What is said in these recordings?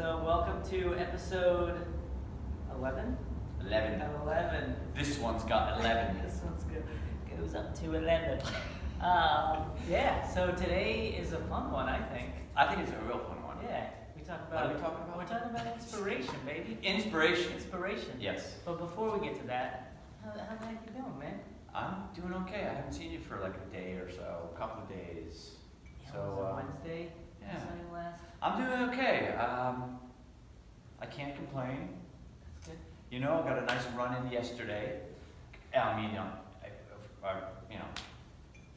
So welcome to episode 11? 11. 11. This one's got 11. This one's good. Goes up to 11. Yeah, so today is a fun one, I think. I think it's a real fun one. Yeah, we talk What about. are we talking about? We're talking about inspiration, baby. Inspiration. Inspiration. Yes. But before we get to that, how the heck you doing, man? I'm doing okay. I haven't seen you for like a day or so, a couple of days. Yeah, So, was it Wednesday? yeah. Saw you last. I'm doing okay. I can't complain. That's good. You know, I got a nice run in yesterday. I mean,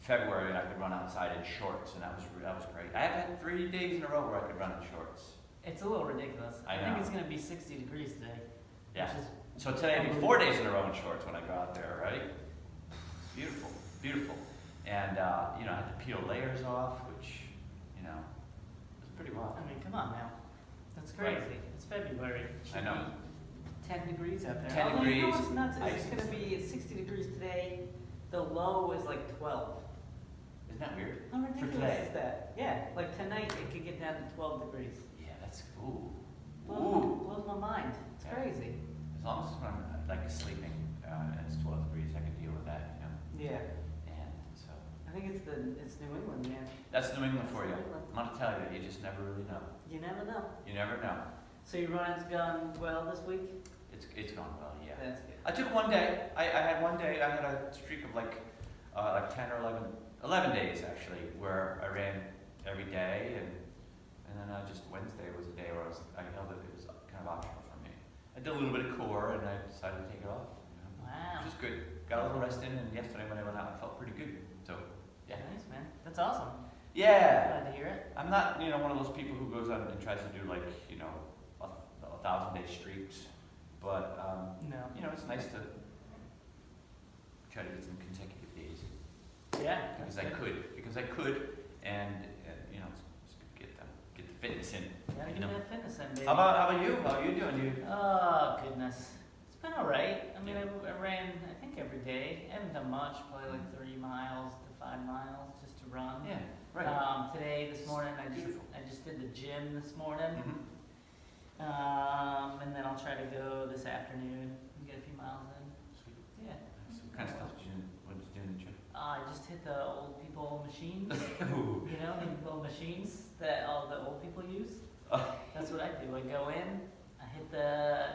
February I could run outside in shorts, and that was great. I have had 3 days in a row where I could run in shorts. It's a little ridiculous. I think know. it's going to be 60 degrees today. Yeah. Which is So today I'll be 4 days in a row in shorts when I go out there, right? Beautiful, beautiful. And, I had to peel layers off, which, was pretty wild. I mean, come on now. That's crazy. It's February. It I should know. be 10 degrees out there. 10 Although, you know degrees, what's nuts? It's ice. going to be 60 degrees today. The low is like 12. Isn't that weird? How ridiculous today? is that? Yeah, like tonight it could get down to 12 degrees. Yeah, that's, ooh. Blows my mind. It's Yeah. crazy. As long as I'm, sleeping, and it's 12 degrees, I can deal with that, Yeah. And so, I think it's New England, man. that's New England for you. New England. I'm gonna tell you, you just never really know. You never know. You never know. So your running's gone well this week? It's gone well, yeah. That's good. I took one day. I had one day. I had a streak of like 10 or 11 days actually, where I ran every day, and then just Wednesday was a day where I held it. It was kind of optional for me. I did a little bit of core, and I decided to take it off. Wow. Which is good. Got a little rest in, and yesterday when I went out, I felt pretty good. So yeah. Nice, man. That's awesome. Yeah. Glad to hear it. I'm not one of those people who goes out and tries to do like a 1,000-day streaks, but No. it's nice to try to get some consecutive days. Yeah. Because I could, and it's good to get the fitness in. Gotta get that fitness in, baby. How about you? How are you doing? Oh, goodness. It's been alright. I mean, I ran, I think, every day. I haven't done much, probably like 3 miles to 5 miles just to run. Yeah, right. Today, this morning, Beautiful. I just did the gym this morning. Mhm. And then I'll try to go this afternoon and get a few miles in. Sweet. Yeah. What kind of stuff what did you do in the gym? I just hit the old people machines. Ooh. You know, the little machines that all the old people use. That's what I do. I go in, I hit the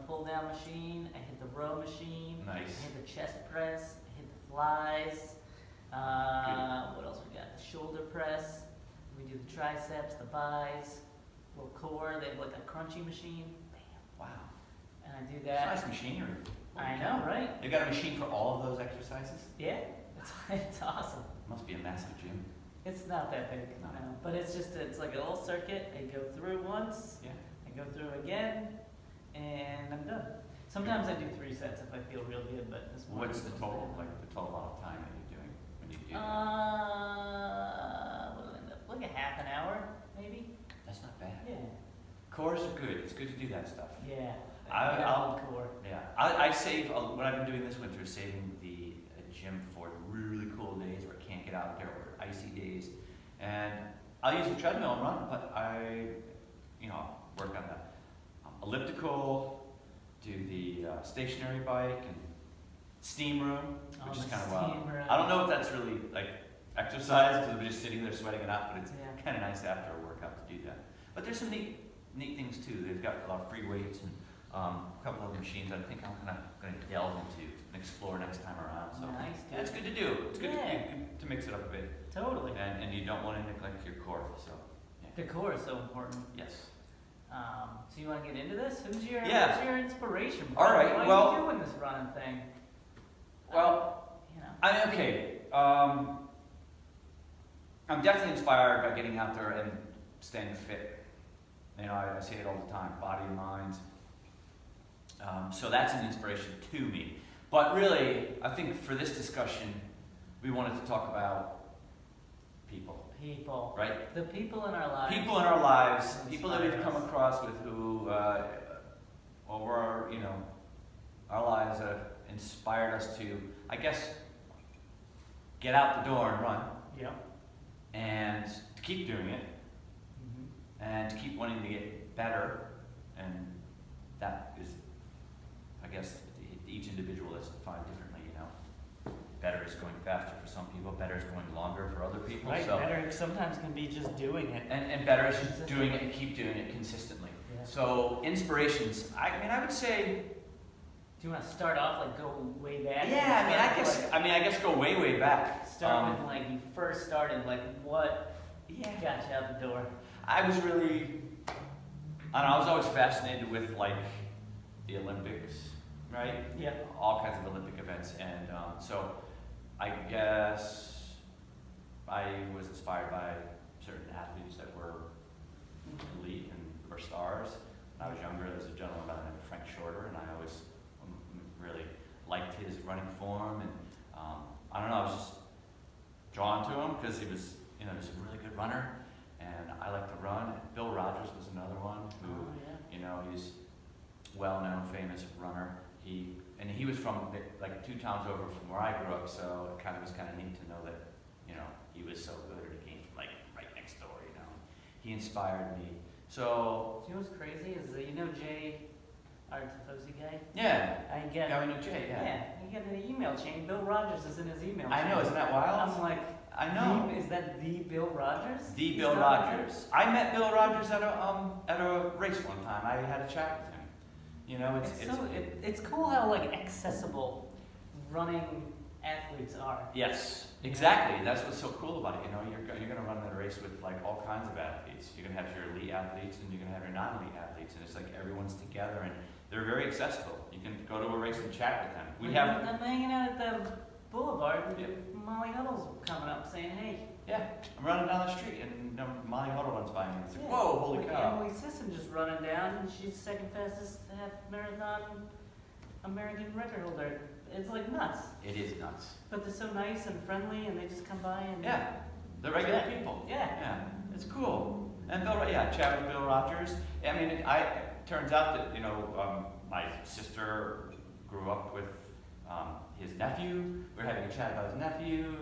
pull down machine, I hit the row machine, I Nice. hit the chest press, I hit the flies. What else we got? The shoulder press. We do the triceps, the buys, little core. They have like a crunchy machine. Bam. Wow. And I do It's that. nice machinery. I know, right? They got a machine for all of those exercises? Yeah. It's awesome. Must be a massive gym. It's not that big, No. but it's like a little circuit. I go through once, Yeah. I go through again, and I'm done. Sometimes I do 3 sets if I feel real good, but this morning. What's the total, the total amount of time that you're doing when you do that? What do I end up? Like a half an hour, maybe? That's not bad. Yeah. Cores are good. It's good to do that stuff. Yeah. I'll- core. Yeah, I save, what I've been doing this winter is saving the gym for really cool days where I can't get out there, or icy days. And I'll use the treadmill and run, but I work on the elliptical, do the stationary bike, and steam room, which is the kind of wild. steam room. I don't know if that's really like exercise, because I'm just sitting there sweating it out, but it's Yeah. kind of nice after a workout to do that. But there's some neat things too. They've got a lot of free weights and a couple of machines I think I'm going to delve into and explore next time around. So Nice, yeah, it's good to do. It's good Yeah. to mix it up a bit, Totally. and you don't want to neglect your core. So The core is so important. yes. So you want to get into this? Who's your inspiration? All right, Why well- are you doing this running thing? Well, okay. I'm definitely inspired by getting out there and staying fit. I say it all the time, body and mind. So that's an inspiration to me. But really, I think for this discussion, we wanted to talk about people, People. right? The people in our lives. People in our lives, Inspire people that we've come us. across with who, over our lives have inspired us to, I guess, get out the door and run, Yep. and to keep doing it, Mm-hmm. and to keep wanting to get better, and that is, I guess, each individual is defined differently, you know. Better is going faster for some people, better is going longer for other people. Right, So, better sometimes can be just doing it. and better is just doing it and keep doing it consistently. Yeah. So inspirations, I mean, I would say, Do you want to start off, like, go way back? yeah, I guess go way back. Start with, like, you first started, like, what got you out the door? I was really, I don't know, I was always fascinated with, like, the Olympics, right? Yeah. All kinds of Olympic events, and so I guess I was inspired by certain athletes that were elite and were stars. When I was younger, there was a gentleman by the name of Frank Shorter, and I always really liked his running form, and I don't know, I was just drawn to him because he was, you know, just a really good runner, and I like to run. Bill Rogers was another one who, you know, he's well-known, famous runner. He was from like 2 towns over from where I grew up, so it was kind of neat to know that, you know, he was so good, and he came from like right next door, you know. He inspired me. So Do you know what's crazy is that, you know Jay, our Tifosi guy? yeah, I get, Gavin Jay, yeah, you get an email chain. Bill Rogers is in his email chain. I know, isn't that wild? I'm like, I know. Is that the Bill Rogers? The He's Bill not Rogers. I met Bill Rogers at a race one time. I had a chat with him. You know, It's cool how, like, accessible running athletes are. yes, exactly. That's what's so cool about it. You know, you're going to run that race with like all kinds of athletes. You're going to have your elite athletes and you're going to have your non-elite athletes, and it's like everyone's together, and they're very accessible. You can go to a race and chat with them. I'm hanging out at the boulevard, and Molly Huddle's coming up saying, "Hey." Yeah, I'm running down the street, and Molly Huddle runs by me. It's like, whoa, holy cow! Emily Sisson just running down, and she's the second fastest half marathon American record holder. It's like nuts. It is nuts. But they're so nice and friendly, and they just come by and Yeah, they're regular people. Yeah. It's cool. And chat with Bill Rogers. I mean, it turns out that, you know, my sister grew up with his nephew. We're having a chat about his nephew.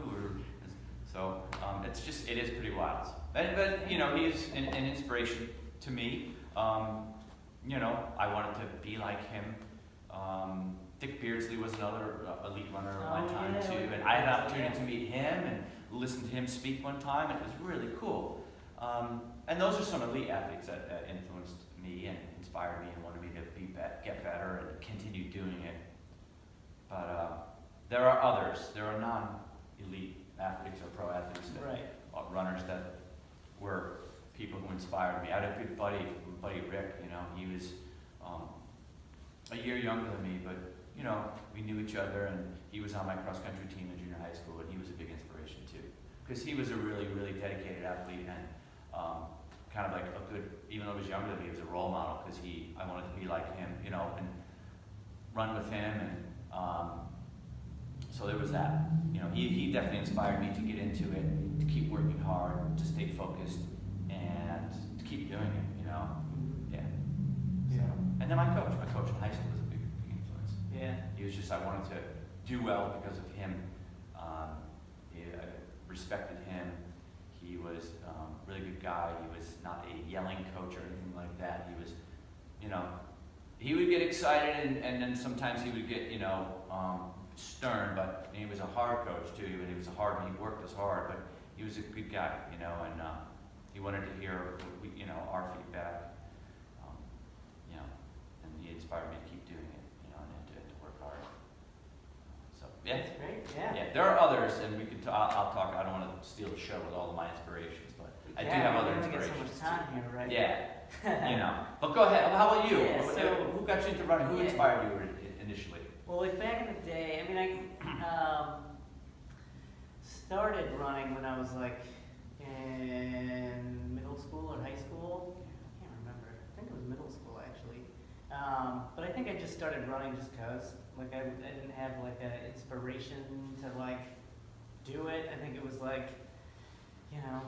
So it is pretty wild. But you know, he's an inspiration to me. You know, I wanted to be like him. Dick Beardsley was another elite runner of my time too, and I had an opportunity to meet him and listen to him speak one time, and it was really cool. And those are some elite athletes that influenced me and inspired me and wanted me to get better and continue doing it. But there are others. There are non-elite athletes or pro athletes, runners that were people who inspired me. I had a good buddy Rick. You know, he was a year younger than me, but you know, we knew each other, and he was on my cross-country team in junior high school, and he was a big inspiration too, because he was a really dedicated athlete, and kind of like a good, even though he was younger than me, he was a role model, because I wanted to be like him, you know, and run with him, and so there was that. You know, he definitely inspired me to get into it, to keep working hard, to stay focused, and to keep doing it, you know. So, and then my coach in high school was a big influence. Yeah. He was just, I wanted to do well because of him. I respected him. He was a really good guy. He was not a yelling coach or anything like that. He was, you know, he would get excited, and then sometimes he would get, you know, stern, but he was a hard coach too. He worked us hard, but he was a good guy, you know, and he wanted to hear, our feedback, you know, and he inspired me to keep doing it, you know, and to work hard. So, yeah. That's great, yeah. Yeah, there are others, and we could. I'll talk. I don't want to steal the show with all of my inspirations, but I do have other inspirations. We get so much time here, right? Yeah, you know. But go ahead. How about you? Yeah, so- Who got you into running? Who inspired you initially? Well, like back in the day, I mean, I started running when I was like in middle school or high school. I can't remember. I think it was middle school actually. But I think I just started running just cause. Like I didn't have like an inspiration to like do it. I think it was like, you know,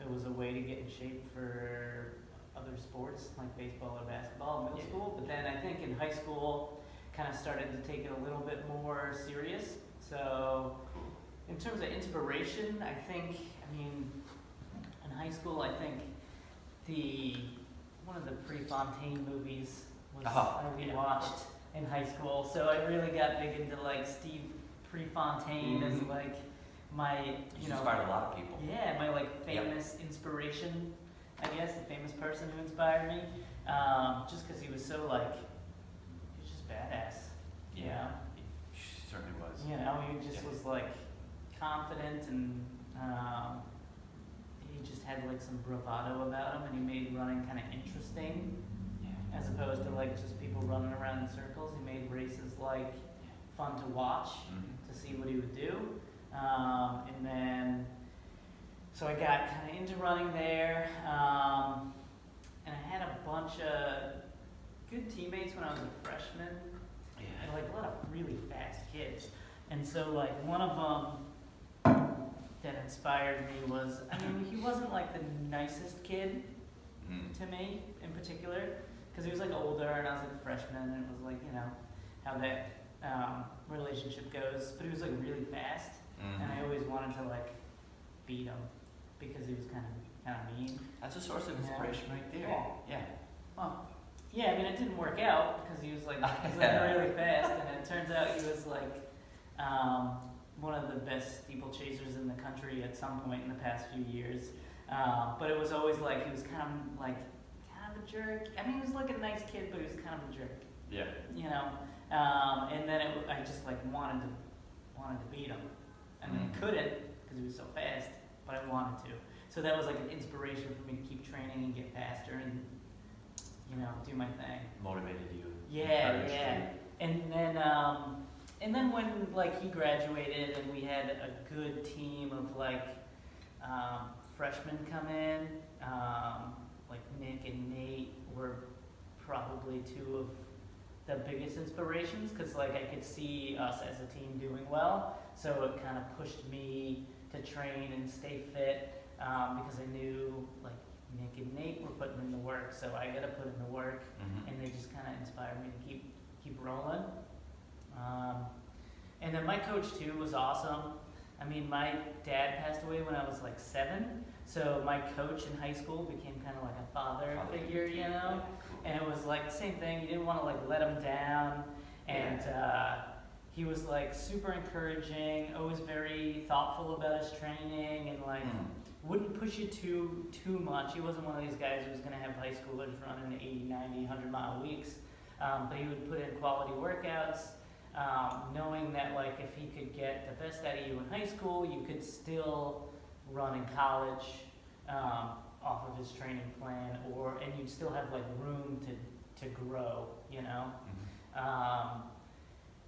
it was a way to get in shape for other sports like baseball or basketball in middle school. But then I think in high school, kind of started to take it a little bit more serious. So in terms of inspiration, I mean, in high school, I think one of the Prefontaine movies was Oh, I yeah. watched in high school, so I really got big into like Steve Prefontaine as Mhm. like my, He's you know, inspired a lot of people. yeah, my like famous inspiration, I guess, the famous person who inspired me, just because he was so like, he was just badass, you know? He certainly was. You know, he just Yeah. was like confident and he just had like some bravado about him and he made running kind of interesting Yeah. as opposed to like just people running around in circles. He made races like fun to watch Mhm. to see what he would do. And then, so I got kind of into running there. And I had a bunch of good teammates when I was a freshman. Yeah. And like a lot of really fast kids. And so like one of them that inspired me was, I mean, he wasn't like the nicest kid Mm. to me in particular, because he was like older and I was like a freshman and it was like, you know, how that relationship goes. But he was like really fast Mhm. and I always wanted to like beat him because he was kind of mean. That's a source of Yeah. inspiration right there. Yeah. Yeah. Well, yeah, I mean, it didn't work out because he was like really fast, and it turns out he was like one of the best steeplechasers in the country at some point in the past few years. But it was always like he was kind of a jerk. I mean, he was like a nice kid, but he was kind of a jerk, Yeah. you know. And then I just like wanted to beat him, and then couldn't because he was so fast, but I wanted to. So that was like an inspiration for me to keep training and get faster and, you know, do my thing. Motivated you. Yeah, encouraged yeah. And then when like he graduated and we had a good team of like freshmen come in, like Nick and Nate were probably two of the biggest inspirations because like I could see us as a team doing well, so it kind of pushed me to train and stay fit because I knew like Nick and Nate were putting in the work, so I got to put in the work, Mhm. and they just kind of inspired me to keep rolling. And then my coach too was awesome. I mean, my dad passed away when I was like 7, so my coach in high school became kind of like a father figure, you know. And it was like the same thing. You didn't want to like let him down, and he was like super encouraging, always very thoughtful about his training, and like wouldn't push you too much. He wasn't one of these guys who was going to have high schoolers running 80, 90, 100-mile weeks, but he would put in quality workouts, knowing that like if he could get the best out of you in high school, you could still run in college off of his training plan, and you'd still have like room to grow, you know.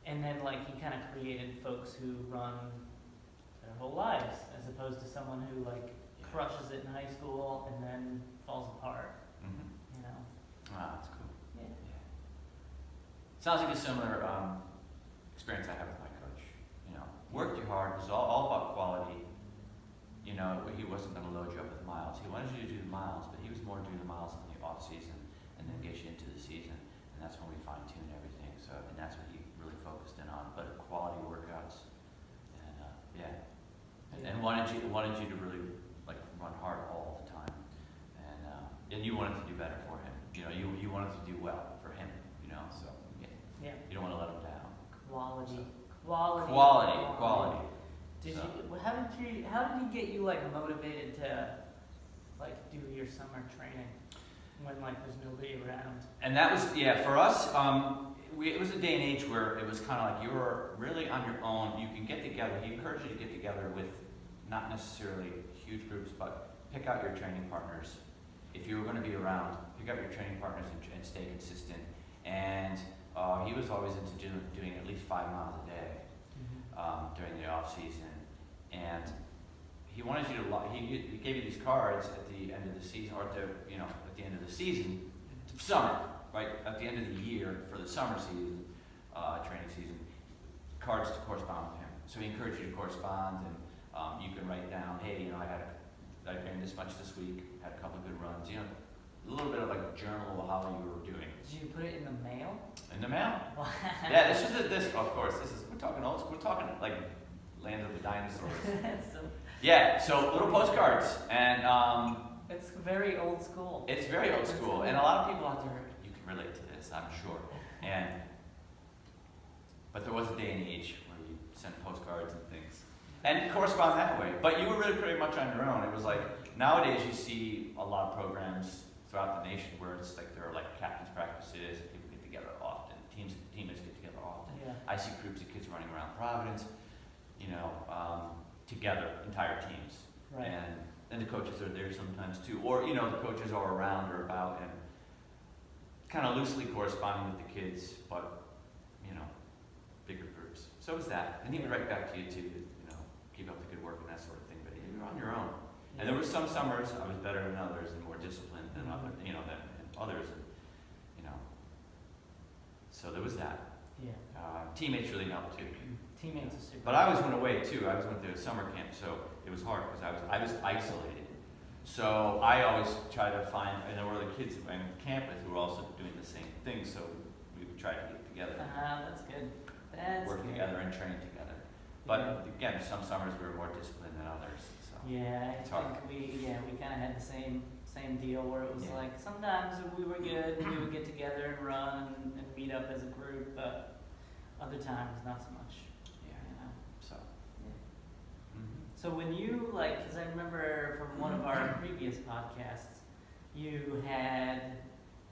And then like he kind of created folks who run their whole lives, as opposed to someone who like crushes it in high school and then falls apart, Mhm. you know. Wow, that's cool. Yeah. Sounds like a similar experience I have with my coach. You know, worked you hard. It was all about quality. You know, he wasn't going to load you up with miles. He wanted you to do the miles, but he was more doing the miles in the off season and then get you into the season. And that's when we fine tune everything. So, and that's what he really focused in on. But quality workouts, and and wanted you to really like run hard all the time. And you wanted to do better for him. You know, you wanted to do well for him. You know, so Yeah. you don't want to let him down. Quality. Did So- you? How did he get you like motivated to like do your summer training when like there's nobody around? And that was, for us, it was a day and age where it was kind of like you were really on your own. You can get together. He encouraged you to get together with not necessarily huge groups, but pick out your training partners. If you were going to be around, pick out your training partners and stay consistent. And he was always into doing at least 5 miles a day during the off season. And he wanted you to, he gave you these cards at the end of the season, or at the end of the season, summer, right? At the end of the year for the summer season, training season, cards to correspond with him. So he encouraged you to correspond, and you can write down, hey, I trained this much this week, had a couple of good runs, a little bit of like a journal of how you were doing. Did you put it in the mail? In the mail? Yeah, of course, we're talking old school, we're talking like land of the dinosaurs. So, Yeah, so little postcards, and It's very old school. It's very old school, and a lot of people out there, you can relate to this, I'm sure. But there was a day and age where you sent postcards and things, and correspond that way. But you were really pretty much on your own. It was like, nowadays you see a lot of programs throughout the nation where it's like there are like captain's practices, people get together often, teammates get together often. Yeah. I see groups of kids running around Providence, together, entire teams. Right. And the coaches are there sometimes too. Or, the coaches are around or about and kind of loosely corresponding with the kids, but, bigger groups. So is that. And he would write back to you too, keep up the good work and that sort of thing. But you're on your own. And there were some summers I was better than others and more disciplined than others, than others. And, so there was that. Yeah. Teammates really helped too. Teammates are super. But I always went away too. I always went to summer camp, so it was hard because I was isolated. So I always try to find, and there were other kids I went to camp with who were also doing the same thing. So we would try to get together, That's good. That's work good. together, and train together. But again, some summers we were more disciplined than others. So Yeah, I It's hard. think we kind of had the same deal where it was Yeah. like sometimes we were good, we would get together and run and meet up as a group, but other times not so much. yeah. So. Yeah. Mhm. So when you because I remember from one of our previous podcasts, you had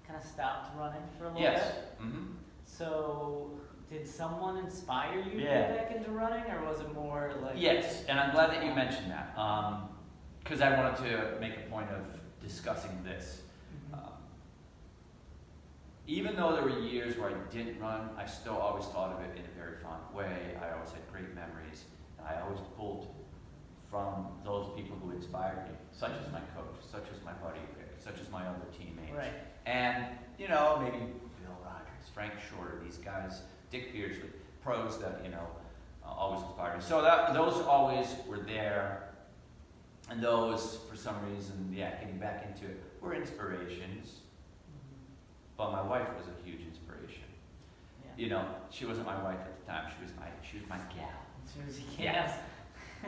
kind of stopped running for a little Yes. bit. Mm-hmm. So did someone inspire you to Yeah. get back into running, or was it more like? Yes, and I'm glad that you mentioned that, because I wanted to make a point of discussing this. Mhm. Even though there were years where I didn't run, I still always thought of it in a very fond way. I always had great memories. I always pulled from those people who inspired me, such as my coach, such as my buddy Rick, such as my other teammates. Right. And, maybe Bill Rogers, Frank Shorter, these guys, Dick Beardsley, pros that, always inspired me. So those always were there. And those, for some reason, getting back into it, were inspirations. Mhm. But my wife was a huge inspiration. Yeah. She wasn't my wife at the time. She was my gal. Susie, Yeah. yes.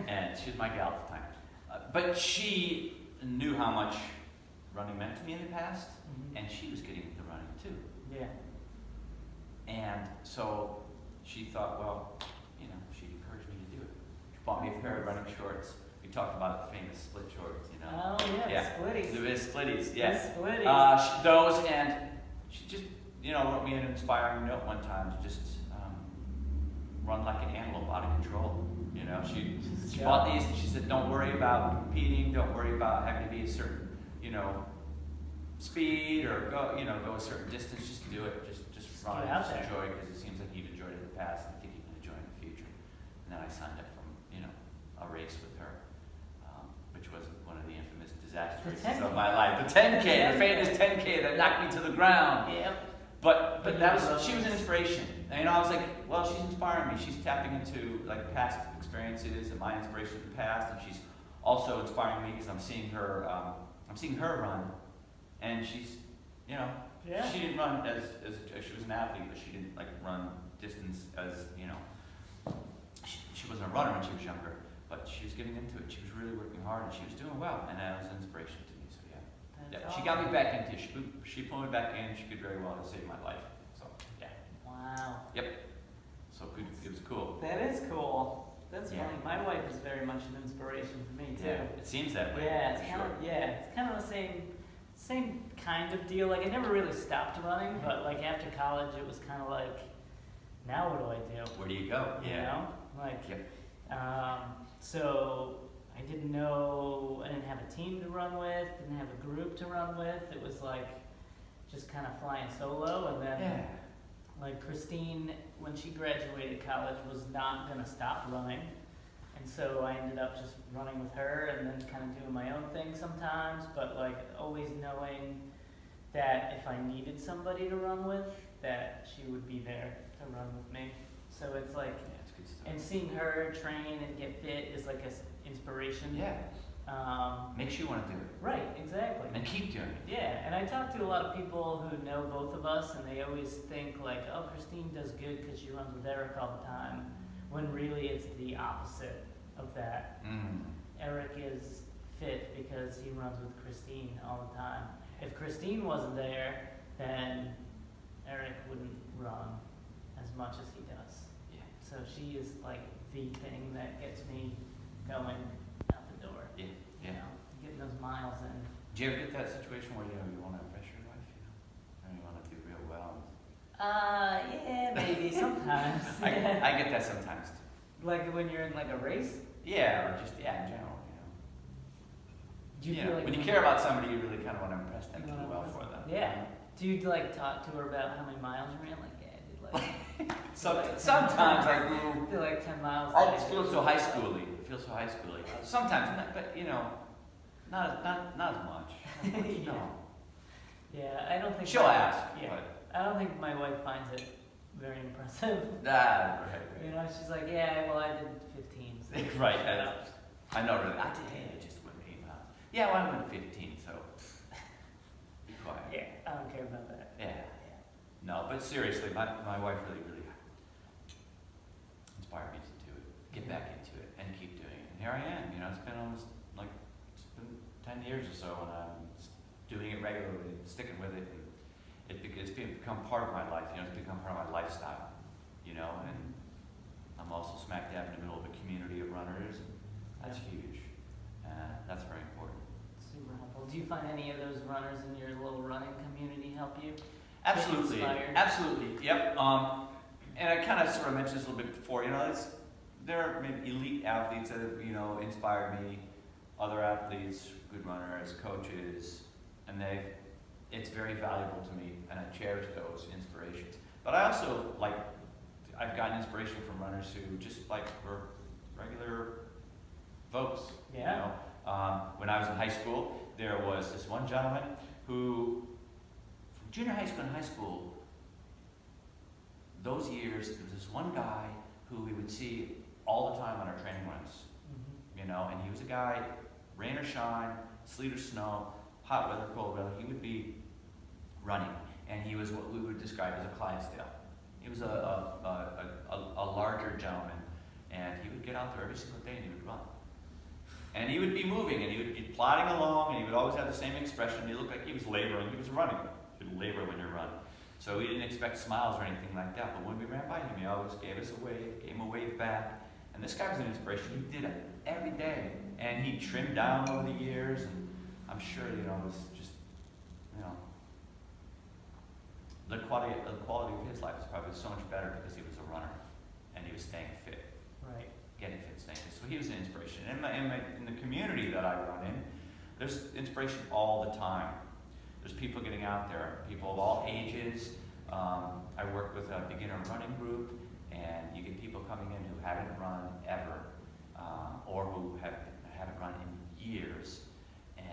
And she was my gal at the time. But she knew how much running meant to me in the past, Mhm. and she was getting into running too. Yeah. And so she thought, well, she'd encourage me to do it. She bought me a pair of running shorts. We talked about the famous split shorts, Oh yeah, Yeah. splitties. The splitties, yes. The splitties. Those, and she just, wrote me an inspiring note one time to just run like an antelope, out of control. She bought these, and she said, don't worry about competing, don't worry about having to be a certain, speed or go a certain distance. Just do it. Just run get and out just there. enjoy it, because it seems like you've enjoyed it in the past, and I think you can enjoy it in the future. And then I signed up from, a race with her, which was one of the infamous disaster The races 10K. of my life. The 10K, the famous 10K that knocked me to the ground. Yep. But she was an inspiration. And I was like, well, she's inspiring me. She's tapping into past experiences and my inspiration in the past, and she's also inspiring me because I'm seeing her run, and she's, Yeah. she didn't run as she was an athlete, but she didn't run distance as she wasn't a runner when she was younger, but she was getting into it. She was really working hard, and she was doing well, and that was an inspiration to me. So That's she got me awesome. back into it. She pulled me back in. She could very well have saved my life. So yeah. Wow. So good. It was cool. That is cool. That's Yeah. funny. My wife is very much an inspiration for me too. Yeah. It seems that way. Yeah, it's for kind sure. of it's kind of the same kind of deal. I never really stopped running, but after college, it was kind of like, now what do I do? Where do you go? You know, Yep. so I didn't know. I didn't have a team to run with. Didn't have a group to run with. It was just kind of flying solo, and then. Yeah. Christine, when she graduated college, was not going to stop running. And so I ended up just running with her and then kind of doing my own thing sometimes, but always knowing that if I needed somebody to run with, that she would be there to run with me. So it's Yeah, it's good stuff. and seeing her train and get fit is inspiration. Yeah. Makes you want to do it. Right, exactly. And keep doing it. Yeah, and I talk to a lot of people who know both of us, and they always think oh, Christine does good because she runs with Eric all the time, when really it's the opposite of that. Mm. Eric is fit because he runs with Christine all the time. If Christine wasn't there, then Eric wouldn't run as much as he does. Yeah. So she is like the thing that gets me going out the door. Yeah. You know, getting those miles in. Do you ever get that situation where you want to impress your wife, and you want to do real well? Yeah, maybe sometimes. Yeah. I get that sometimes too. Like when you're in like a race. Yeah, or just in general, Do you Yeah, feel like when you care about somebody, you really kind of want to impress them, You do wanna well impress for them. Yeah. Do you like talk to her about how many miles you ran? Like, yeah, I did like. Sometimes I do. Did like 10 miles. I today. just feel so high schooly. It feels so high schooly. Sometimes, but not as much. Yeah. No. Yeah, I don't think. She'll ask. Yeah. I don't think my wife finds it very impressive. Right. You know, she's like, yeah, well, I did 15. So Right. I know. Really. I did. Hey, I just went 8 miles. Yeah, well, I went 15. So be quiet. Yeah, I don't care about that. Yeah. No, but seriously, my wife really inspired me to do it, get back into it, and keep doing it. And here I am. It's been almost it's been 10 years or so, and I'm doing it regularly, sticking with it, and it's become part of my life. It's become part of my lifestyle. And I'm also smack dab in the middle of a community of runners, and that's huge. That's very important. Super helpful. Do you find any of those runners in your little running community help you? Absolutely, Inspired? absolutely, yep. And I kind of sort of mentioned this a little bit before. There are maybe elite athletes that have inspired me, other athletes, good runners, coaches, and it's very valuable to me, and I cherish those inspirations. But I also I've gotten inspiration from runners who just were regular folks. Yeah. When I was in high school, there was this one gentleman who, from junior high school and high school, those years, there was this one guy who we would see all the time on our training runs. And he was a guy, rain or shine, sleet or snow, hot weather, cold weather, he would be running, and he was what we would describe as a Clydesdale. He was a larger gentleman, and he would get out there every single day and he would run. And he would be moving, and he would be plodding along, and he would always have the same expression. He looked like he was laboring. He was running. You labor when you run. So we didn't expect smiles or anything like that. But when we ran by him, he always gave us a wave, gave him a wave back. And this guy was an inspiration. He did it every day. And he trimmed down over the years, and I'm sure, it was just, the quality of his life was probably so much better because he was a runner, and he was staying fit. Right. Getting fit, staying fit. So he was an inspiration. In the community that I run in, there's inspiration all the time. There's people getting out there, people of all ages. I work with a beginner running group, and you get people coming in who haven't run ever, or who haven't run in years. And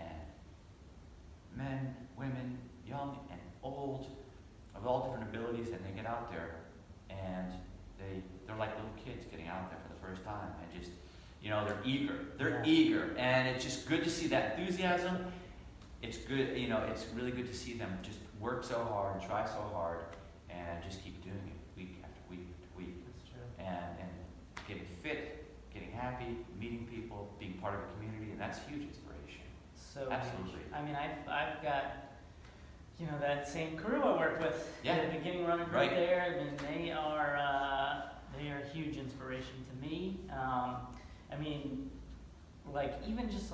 men, women, young and old, of all different abilities, and they get out there, and they're like little kids getting out there for the first time, and just, they're eager. They're eager, and it's just good to see that enthusiasm. It's good, it's really good to see them just work so hard, try so hard, and just keep doing it week after week after week. That's true. And getting fit, getting happy, meeting people, being part of a community, and that's huge inspiration. So Absolutely. I mean, I've got, that same crew I work with. Yeah. The beginning running group Right. there. I mean, they are a huge inspiration to me. Even just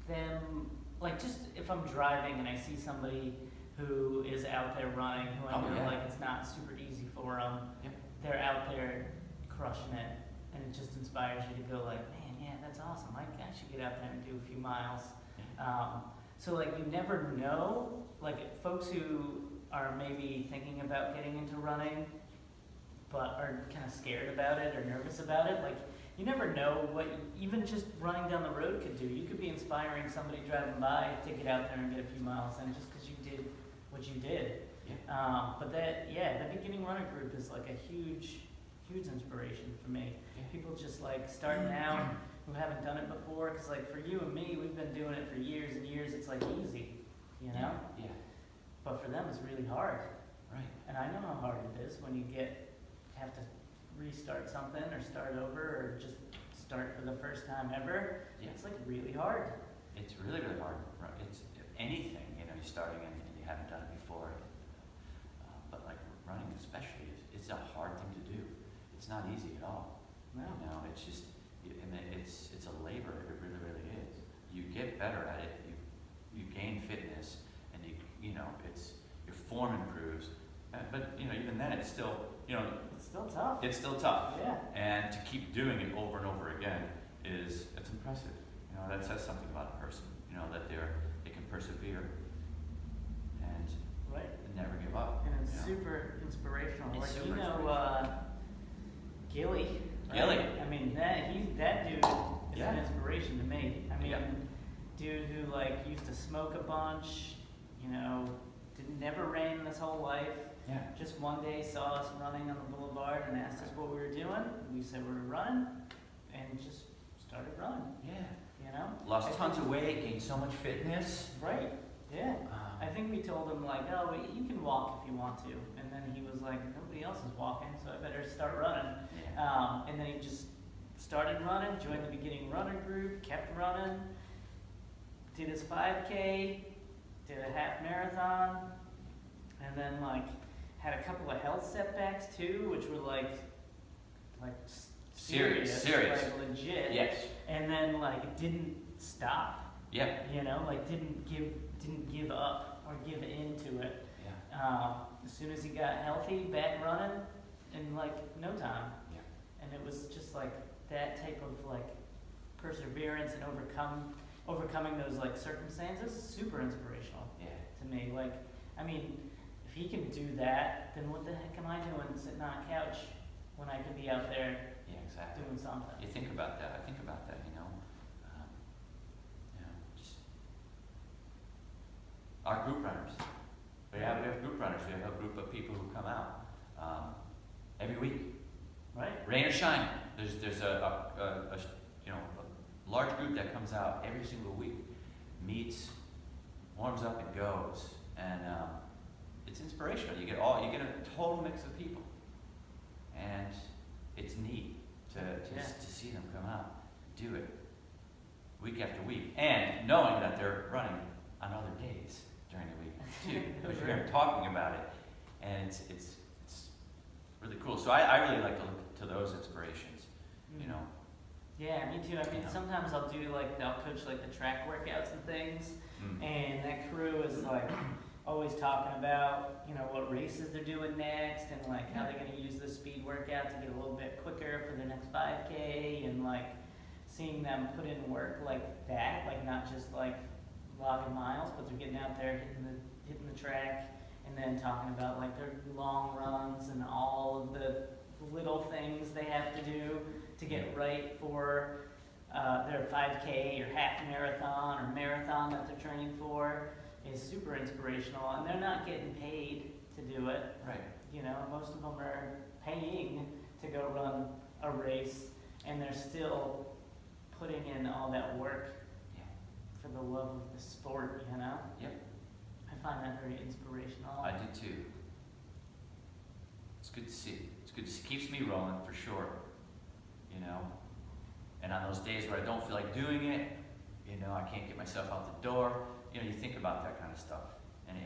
them, just if I'm driving and I see somebody who is out there running, who I know it's not super easy for them. Yep. They're out there crushing it, and it just inspires you to go man, yeah, that's awesome. I should get out there and do a few miles. So you never know, folks who are maybe thinking about getting into running, but are kind of scared about it or nervous about it, you never know what even just running down the road could do. You could be inspiring somebody driving by to get out there and get a few miles in just because you did what you did. Yeah. But that beginning runner group is a huge inspiration for me. Yeah. People just starting out who haven't done it before, because for you and me, we've been doing it for years and years. It's easy, Yeah. But for them, it's really hard. Right. And I know how hard it is when you have to restart something or start over or just start for the first time ever, Yeah. it's like really hard. It's really, really hard. It's anything, you're starting and you haven't done it before. But like running especially, it's a hard thing to do. It's not easy at all. No. It's just, and it's a labor. It really, really is. You get better at it. You gain fitness, and it's your form improves. But even then, it's still, It's still tough. it's still tough. Yeah. And to keep doing it over and over again it's impressive. That says something about a person. That they can persevere and Right. never give up. And it's you know. super inspirational. It's Like, super Gilly. Right? Gilly. I mean, that dude is Yeah. an inspiration to me. I mean, Yeah. dude who like used to smoke a bunch, never ran his whole life. Yeah. Just one day saw us running on the boulevard and asked us what we were doing. We said we were running, and just started running. Yeah. Lost tons of weight, gained so much fitness. Right. Yeah. I Um, think we told him like, oh, you can walk if you want to, and then he was like, nobody else is walking, so I better start running. yeah. And then he just started running, joined the beginning runner group, kept running, did his 5K, did a half marathon, and then like had a couple of health setbacks too, which were like Serious. like legit. Yes. And then like didn't stop. Yep. Didn't give up or give into it. Yeah. As soon as he got healthy, back running in like no time. Yeah. And it was just like that type of like perseverance and overcoming those like circumstances, super inspirational Yeah. to me. Like, I mean, if he can do that, then what the heck am I doing sitting on a couch when I could be out there Yeah. Exactly. doing something? You think about that. I think about that. Just our group runners. We have group runners. We have a group of people who come out every week, Right? rain or shine. There's a large group that comes out every single week, meets, warms up, and goes, and it's inspirational. You get a total mix of people, and it's neat to see them come out, do it week after week, and knowing that they're running on other days during the week too, because you're talking about it, and it's really cool. So I really like to look to those inspirations, Yeah, me too. I mean, Yeah. sometimes I'll coach like the track workouts and things, Mm. and that crew is like always talking about, what races they're doing next, and like how they're gonna use the speed workout to get a little bit quicker for their next 5K, and like seeing them put in work like that, like not just like logging miles, but they're getting out there, hitting the track, and then talking about like their long runs and all of the little things they have to do to get right for their 5K or half marathon or marathon that they're training for is super inspirational, and they're not getting paid to do it. Right. Most of them are paying to go run a race, and they're still putting in all that work Yeah. for the love of the sport, Yep. I find that very inspirational. I do too. It's good to see. Keeps me rolling for sure. And on those days where I don't feel like doing it, I can't get myself out the door. You think about that kind of stuff, and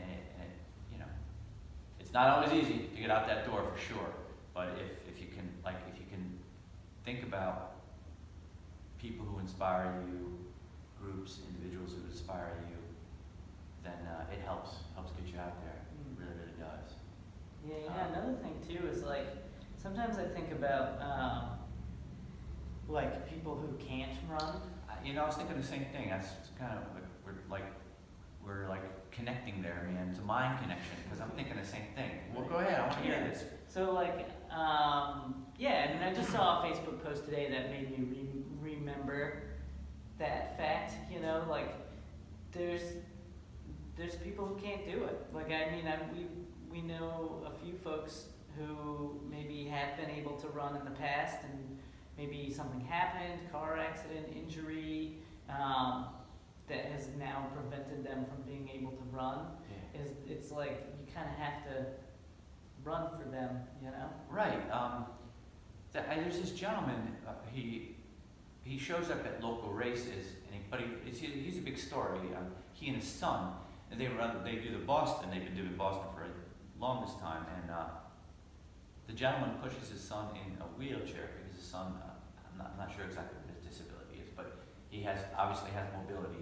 it's not always easy to get out that door for sure. But if you can think about people who inspire you, groups, individuals who inspire you, then it helps get you out there. It really, really does. Yeah, another thing too is like, sometimes I think about like people who can't run. I was thinking the same thing. That's kind of like we're connecting there, man. It's a mind connection, because I'm thinking the same thing. Well, go ahead. I want to hear this. So like, and I just saw a Facebook post today that made me remember that fact. Like there's people who can't do it. Like, I mean, we know a few folks who maybe have been able to run in the past, and maybe something happened, car accident, injury, that has now prevented them from being able to run. Yeah. It's like you kind of have to run for them, Right. There's this gentleman. he shows up at local races, he's a big story. He and his son, and they do the Boston. They've been doing Boston for the longest time, and the gentleman pushes his son in a wheelchair because his son, I'm not sure exactly what his disability is, but he obviously has mobility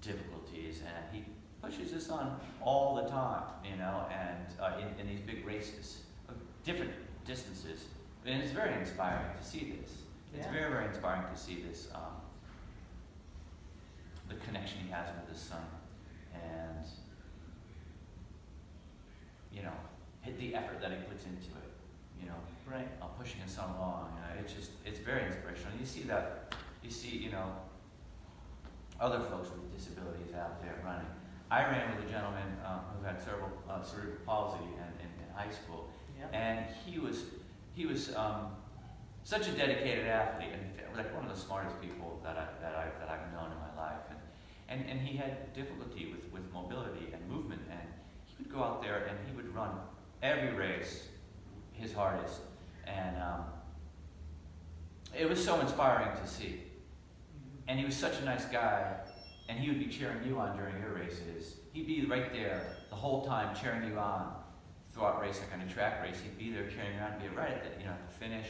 difficulties, and he pushes his son all the time, you know, and in these big races of different distances. And it's very inspiring to see this. It's Yeah. very, very inspiring to see this, the connection he has with his son, and, you know, the effort that he puts into it, you know, Right. pushing his son along. It's very inspirational. You see, you know, other folks with disabilities out there running. I ran with a gentleman who had cerebral palsy in high school, Yeah. and he was such a dedicated athlete, and like one of the smartest people that I've known in my life, and he had difficulty with mobility and movement, and he would go out there and he would run every race his hardest, and it was so inspiring to see. And he was such a nice guy, and he would be cheering you on during your races. He'd be right there the whole time cheering you on throughout race, like on a track race. He'd be there cheering you on, be right at the, at the finish,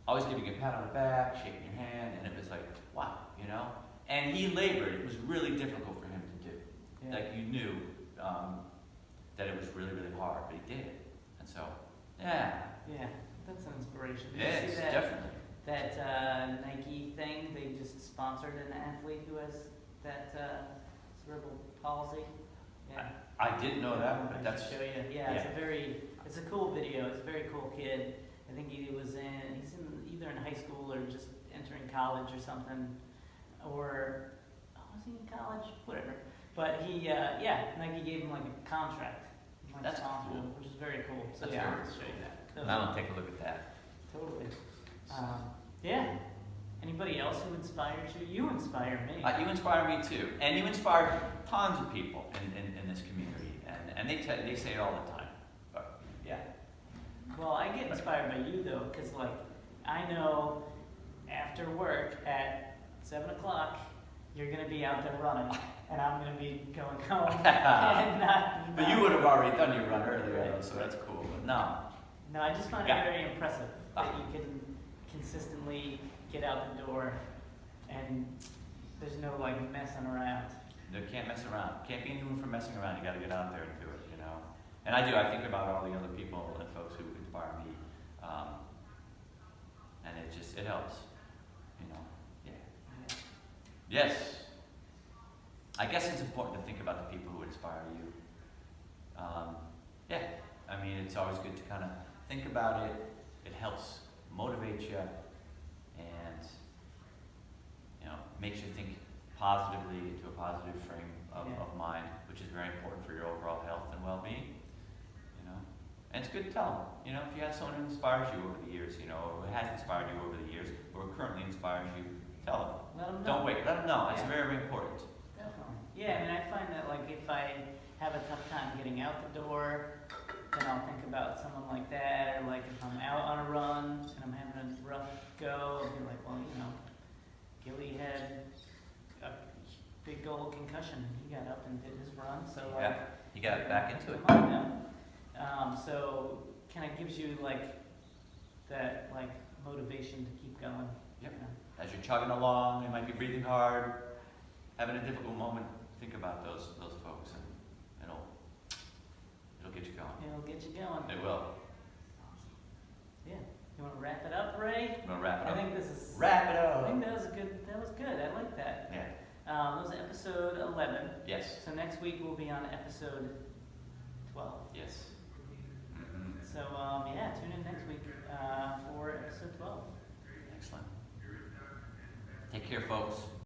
always giving you a pat on the back, shaking your hand, and it was like, wow, you know? And he labored. It was really difficult for him to do. Yeah. Like, you knew that it was really, really hard, but he did it. And so, yeah. Yeah, that's an inspiration. Did Yes, you see that, definitely. that Nike thing? They just sponsored an athlete who has that cerebral palsy. Yeah. I didn't know that, I but should that's, show you. Yeah, it's a cool video. It's a very cool kid. I think he's either in high school or just entering college or something, or was he in college? Whatever. But Nike gave him like a contract. Like That's sponsored cool. him, which is very cool. So That's yeah, very I'll cool. show you that. That was I'm gonna take a look at that. Totally. Yeah. Anybody else who inspires you? You inspire me. You inspire me too, and you inspire tons of people in this community, and they say it all the time. But yeah, Well, I get inspired by you though, because like I know after work at 7 o'clock you're gonna be out there running, and I'm gonna be going home and not. but you would have already done your run earlier, though, so that's cool. But no, No, I just find Yeah. it very impressive that you can consistently get out the door, and there's no like messing around. you can't mess around. Can't be any room for messing around. You got to get out there and do it, you know. And I do. I think about all the other people and folks who inspire me, and it helps, you know. Yeah. Yes. I guess it's important to think about the people who inspire you. Yeah. I mean, it's always good to kind of think about it. It helps motivate you, and makes you think positively into a positive frame of mind, which is very important for your overall health and well-being. And it's good to tell them. If you have someone who inspires you over the years, or who has inspired you over the years, or who currently inspires you, tell them. Let them know. Don't wait. Let them know. It's Yeah. very, very important. Definitely. Yeah, I mean, I find that like if I have a tough time getting out the door, then I'll think about someone like that, or like if I'm out on a run and I'm having a rough go, I'll be like, well, Gilly had a big old concussion. He got up and did his run, so Yeah. You got back into it. come on now. So kind of gives you like that like motivation to keep going. Yep. As you're chugging along, you might be breathing hard, having a difficult moment. Think about those folks, and it'll get you going. It'll get you going. It will. Yeah. You want to wrap it up, Ray? I'm gonna wrap it I up. think this is. Wrap it I up. think that was good. That was good. I like that. Yeah. That was episode 11. Yes. So next week we'll be on episode 12. Yes. So tune in next week for episode 12. Excellent. Take care, folks.